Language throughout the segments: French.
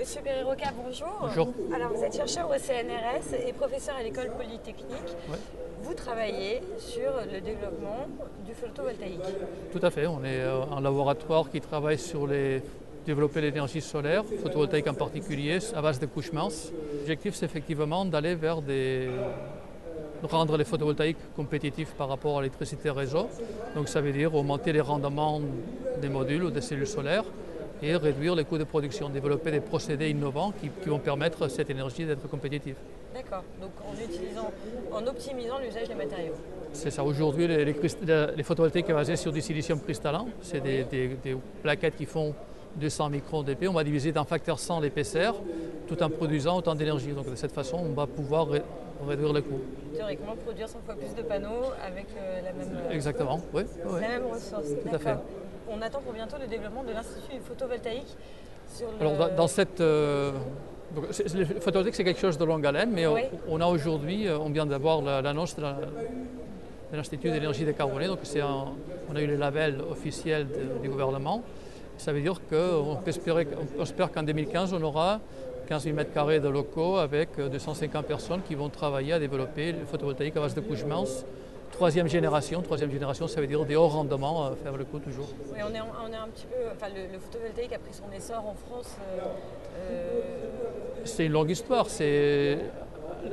Monsieur Berry-Roca, bonjour. Bonjour. Alors, vous êtes chercheur au CNRS et professeur à l'école polytechnique. Ouais. Vous travaillez sur le développement du photovoltaïque. Tout à fait, on est un laboratoire qui travaille sur développer l'énergie solaire, photovoltaïque en particulier, à base de couches minces. L'objectif, c'est effectivement d'aller vers rendre les photovoltaïques compétitifs par rapport à l'électricité réseau. Donc ça veut dire augmenter les rendements des modules ou des cellules solaires et réduire les coûts de production, développer des procédés innovants qui vont permettre à cette énergie d'être compétitive. D'accord, donc en optimisant l'usage des matériaux. C'est ça, aujourd'hui les photovoltaïques basés sur du silicium cristallin, c'est des plaquettes qui font 200 microns d'épais, on va diviser d'un facteur 100 l'épaisseur tout en produisant autant d'énergie. Donc de cette façon, on va pouvoir réduire les coûts. Théoriquement, produire 100 fois plus de panneaux avec la même, Exactement, oui. la même ressource. Tout à fait. On attend pour bientôt le développement de l'Institut du photovoltaïque. Alors dans cette... le photovoltaïque, c'est quelque chose de longue haleine, mais oui. on a aujourd'hui, on vient d'avoir l'annonce de l'Institut d'énergie décarbonée, donc on a eu le label officiel du gouvernement. Ça veut dire qu'on espère qu'en 2015, on aura 15 000 m² de locaux avec 250 personnes qui vont travailler à développer le photovoltaïque à base de couches minces. Troisième génération, ça veut dire des hauts rendements à faible coût toujours. Oui, on est un petit peu. Enfin, le photovoltaïque a pris son essor en France. C'est une longue histoire.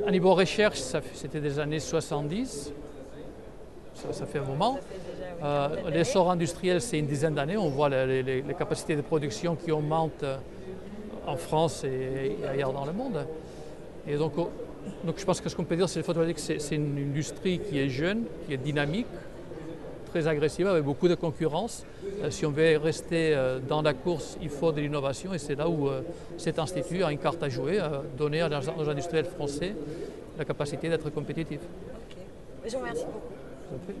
À niveau recherche, c'était des années 70. Ça fait un moment. L'essor industriel, c'est une dizaine d'années. On voit les capacités de production qui augmentent en France et ailleurs dans le monde. Et donc je pense que ce qu'on peut dire, c'est que le photovoltaïque, c'est une industrie qui est jeune, qui est dynamique, très agressive, avec beaucoup de concurrence. Si on veut rester dans la course, il faut de l'innovation et c'est là où cet institut a une carte à jouer, à donner à nos industriels français la capacité d'être compétitifs. Ok. Je vous remercie beaucoup. Je vous en prie.